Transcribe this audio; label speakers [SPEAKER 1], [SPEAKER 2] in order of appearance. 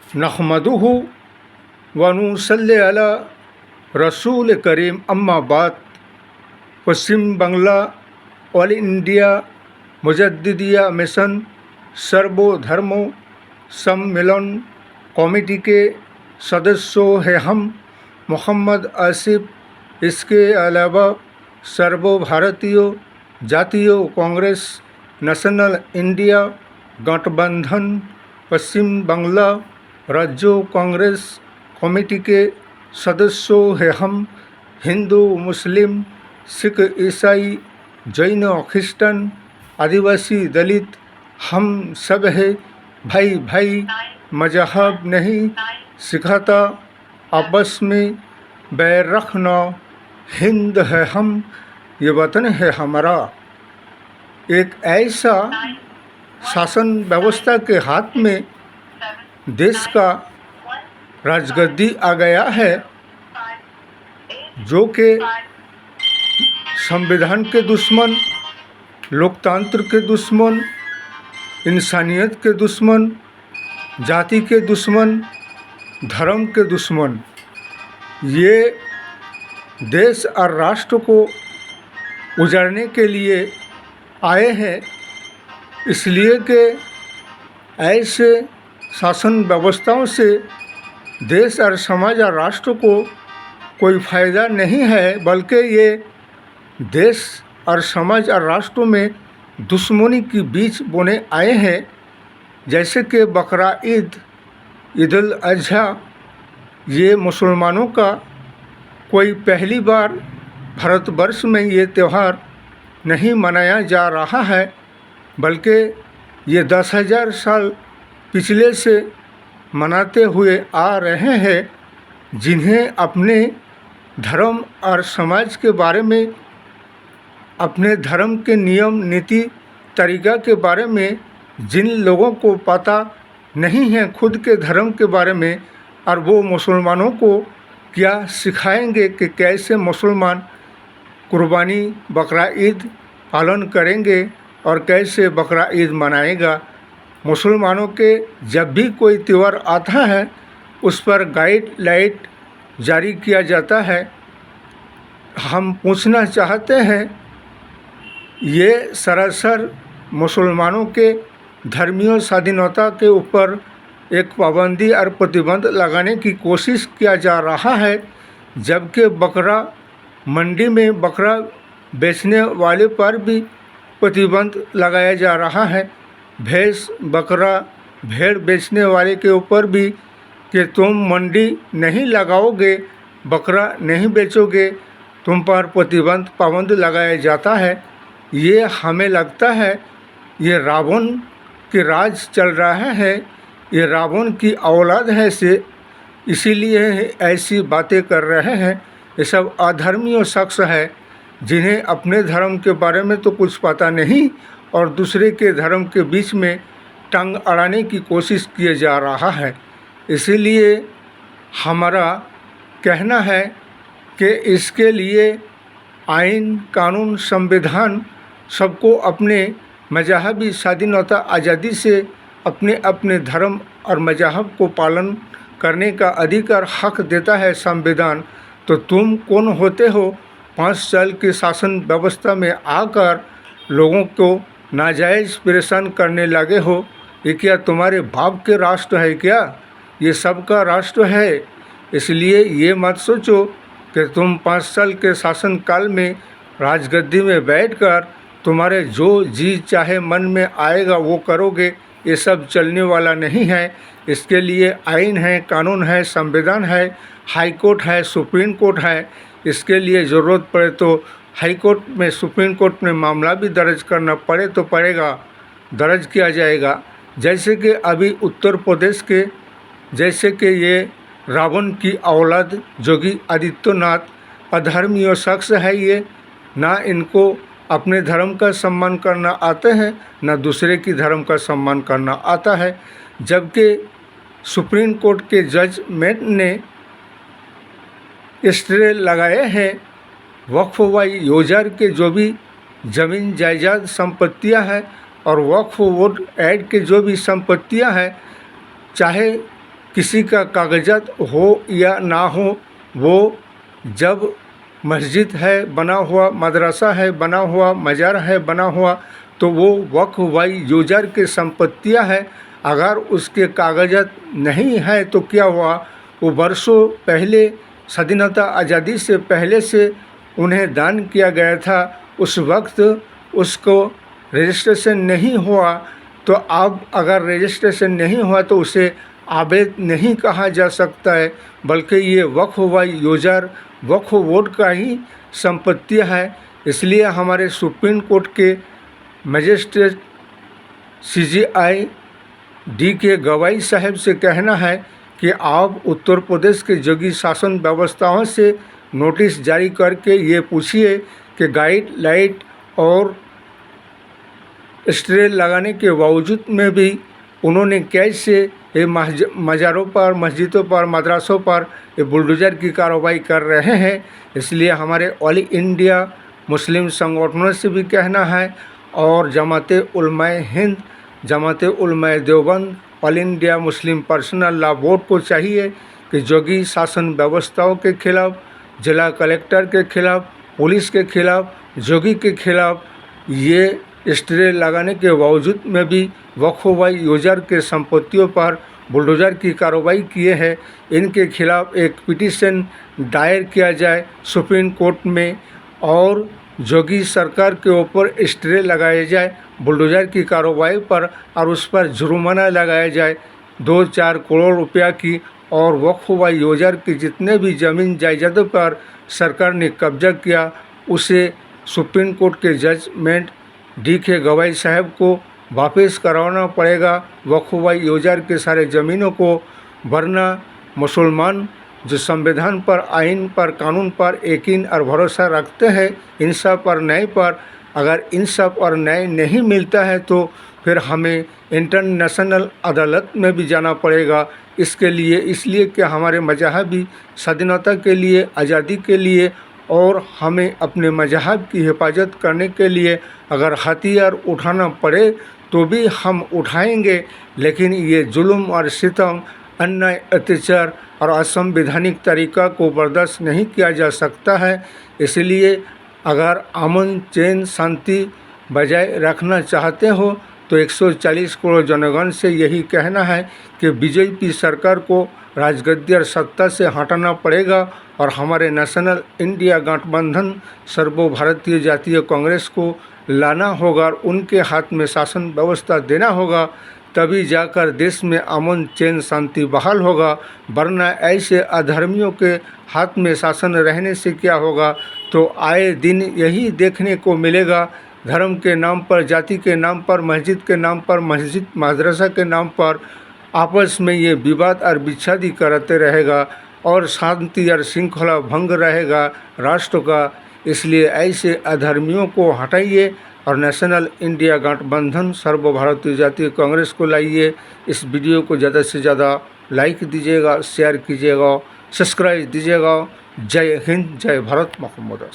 [SPEAKER 1] नहमदुहु व नुसल्ली अला रसूल करीम अम्मा बाद। पश्चिम बंगला ऑल इंडिया मुजद्दिदिया मिशन सर्वधर्मों सम्मेलन कमेटी के सदस्यों हैं हम। मोहम्मद आसिफ, इसके अलावा सर्वभारतीय जातीय कांग्रेस, नेशनल इंडिया गठबंधन, पश्चिम बंगला राज्य कांग्रेस कमेटी के सदस्यों हैं हम। हिंदू, मुस्लिम, सिख, ईसाई, जैन, क्रिश्चन, आदिवासी, दलित, हम सब है भाई भाई। मजहब नहीं सिखाता आपस में बैर रखना। हिंद है हम, ये वतन है हमारा। एक ऐसा शासन व्यवस्था के हाथ में देश का राजगद्दी आ गया है जो कि संविधान के दुश्मन, लोकतंत्र के दुश्मन, इंसानियत के दुश्मन, जाति के दुश्मन, धर्म के दुश्मन, ये देश और राष्ट्र को उजाड़ने के लिए आए हैं। इसलिए कि ऐसे शासन व्यवस्थाओं से देश और समाज और राष्ट्र को कोई फ़ायदा नहीं है, बल्कि ये देश और समाज और राष्ट्रों में दुश्मनी के बीच बोने आए हैं। जैसे कि बकरा ईद, ईद उल अज़हा, ये मुसलमानों का कोई पहली बार भारतवर्ष में ये त्यौहार नहीं मनाया जा रहा है, बल्कि ये 10,000 साल पिछले से मनाते हुए आ रहे हैं। जिन्हें अपने धर्म और समाज के बारे में, अपने धर्म के नियम नीति तरीक़ा के बारे में जिन लोगों को पता नहीं है खुद के धर्म के बारे में, और वो मुसलमानों को क्या सिखाएंगे कि कैसे मुसलमान कुर्बानी बकरा ईद पालन करेंगे और कैसे बकरा ईद मनाएगा। मुसलमानों के जब भी कोई त्यौहार आता है उस पर गाइडलाइन जारी किया जाता है। हम पूछना चाहते हैं, ये सरासर मुसलमानों के धर्मीय स्वाधीनता के ऊपर एक पाबंदी और प्रतिबंध लगाने की कोशिश किया जा रहा है, जबकि बकरा मंडी में बकरा बेचने वाले पर भी प्रतिबंध लगाया जा रहा है। भैंस, बकरा, भेड़ बेचने वाले के ऊपर भी कि तुम मंडी नहीं लगाओगे, बकरा नहीं बेचोगे, तुम पर प्रतिबंध पाबंद लगाया जाता है। ये हमें लगता है ये रावण के राज चल रहा है, ये रावण की औलाद है से इसीलिए ऐसी बातें कर रहे हैं। ये सब अधर्मीय शख्स है जिन्हें अपने धर्म के बारे में तो कुछ पता नहीं और दूसरे के धर्म के बीच में टांग अड़ाने की कोशिश किए जा रहा है। इसीलिए हमारा कहना है कि इसके लिए आइन, कानून, संविधान सबको अपने मजहबी स्वाधीनता आज़ादी से अपने अपने धर्म और मजहब को पालन करने का अधिकार हक देता है संविधान। तो तुम कौन होते हो 5 साल के शासन व्यवस्था में आकर लोगों को नाजायज़ परेशान करने लगे हो? ये क्या तुम्हारे बाप के राष्ट्र है क्या? ये सबका राष्ट्र है। इसलिए ये मत सोचो कि तुम 5 साल के शासन काल में राजगद्दी में बैठकर तुम्हारे जो जी चाहे मन में आएगा वो करोगे। ये सब चलने वाला नहीं है। इसके लिए आइन है, कानून है, संविधान है, हाई कोर्ट है, सुप्रीम कोर्ट है। इसके लिए ज़रूरत पड़े तो हाई कोर्ट में, सुप्रीम कोर्ट में मामला भी दर्ज करना पड़े तो पड़ेगा, दर्ज किया जाएगा। जैसे कि अभी उत्तर प्रदेश के, जैसे कि ये रावण की औलाद योगी आदित्यनाथ अधर्मीय शख्स है। ये ना इनको अपने धर्म का सम्मान करना आता है, ना दूसरे की धर्म का सम्मान करना आता है। जबकि सुप्रीम कोर्ट के जजमेंट ने स्टे लगाए हैं वक्फ योजर के जो भी ज़मीन जायदाद संपत्तियां हैं और वक्फ बोर्ड ऐड के जो भी संपत्तियां हैं, चाहे किसी का कागजात हो या ना हो, वो जब मस्जिद है बना हुआ, मदरसा है बना हुआ, मज़ार है बना हुआ, तो वो वक्फ वाई यूजर की संपत्तियां है। अगर उसके कागजात नहीं है तो क्या हुआ, वो वर्षों पहले स्वाधीनता आज़ादी से पहले से उन्हें दान किया गया था। उस वक्त उसको रजिस्ट्रेशन नहीं हुआ, तो अब अगर रजिस्ट्रेशन नहीं हुआ तो उसे आबेद नहीं कहा जा सकता है, बल्कि ये वक्फ वाई यूजर वक्फ बोर्ड का ही संपत्ति है। इसलिए हमारे सुप्रीम कोर्ट के मजिस्ट्रेट CJI DK गवाई साहब से कहना है कि आप उत्तर प्रदेश के जोगी शासन व्यवस्थाओं से नोटिस जारी करके ये पूछिए कि गाइडलाइन और स्टे लगाने के बावजूद में भी उन्होंने कैसे ये मज़ारों पर, मस्जिदों पर, मदरसों पर ये बुलडोज़र की कार्रवाई कर रहे हैं। इसलिए हमारे ऑल इंडिया मुस्लिम संगठनों से भी कहना है और जमाते उलमाए Hind, Jamaate Ulamae Deoband, all India Muslim personal law board को चाहिए कि जोगी शासन व्यवस्थाओं के खिलाफ, जिला कलेक्टर के खिलाफ, पुलिस के खिलाफ, जोगी के खिलाफ ये स्टे लगाने के बावजूद में भी वक्फ वाई यूजर के संपत्तियों पर बुलडोज़र की कार्रवाई किए हैं, इनके खिलाफ एक पिटीशन दायर किया जाए सुप्रीम कोर्ट में और जोगी सरकार के ऊपर स्टे लगाया जाए बुलडोज़र की कार्रवाई पर और उस पर जुर्माना लगाया जाए 2-4 करोड़ रुपया की। और वक्फ वाई यूजर की जितने भी ज़मीन जायदादों पर सरकार ने कब्जा किया उसे सुप्रीम कोर्ट के जजमेंट DK गवाई साहब को वापस करवाना पड़ेगा, वक्फ वाई यूजर के सारे ज़मीनों को, वरना मुसलमान जो संविधान पर, आइन पर, कानून पर यकीन और भरोसा रखते हैं, इंसाफ और न्याय पर, अगर इंसाफ और न्याय नहीं मिलता है तो फिर हमें इंटरनेशनल अदालत में भी जाना पड़ेगा। इसके लिए इसलिए कि हमारे मजहबी स्वाधीनता के लिए, आज़ादी के लिए और हमें अपने मजहब की हिफाजत करने के लिए अगर हथियार उठाना पड़े तो भी हम उठाएंगे, लेकिन ये जुल्म और सितम, अन्याय, अत्याचार और असंवैधानिक तरीका को बर्दाश्त नहीं किया जा सकता है। इसलिए अगर अमन, चैन, शांति बजाय रखना चाहते हो तो 140 करोड़ जनगण से यही कहना है कि BJP सरकार को राजगद्दी और सत्ता से हटाना पड़ेगा और हमारे नेशनल इंडिया गठबंधन सर्वभारतीय जातीय कांग्रेस को लाना होगा और उनके हाथ में शासन व्यवस्था देना होगा, तभी जाकर देश में अमन, चैन, शांति बहाल होगा। वरना ऐसे अधर्मियों के हाथ में शासन रहने से क्या होगा, तो आए दिन यही देखने को मिलेगा। धर्म के नाम पर, जाति के नाम पर, मस्जिद के नाम पर, मस्जिद मदरसा के नाम पर आपस में ये विवाद और विच्छेदी करते रहेगा और शांति और श्रृंखला भंग रहेगा राष्ट्र का। इसलिए ऐसे अधर्मियों को हटाइए और नेशनल इंडिया गठबंधन सर्वभारतीय जातीय कांग्रेस को लाइए। इस वीडियो को ज़्यादा से ज़्यादा लाइक दीजिएगा, शेयर कीजिएगा, सब्सक्राइब दीजिएगा। जय हिंद, जय भारत, मोहम्मद।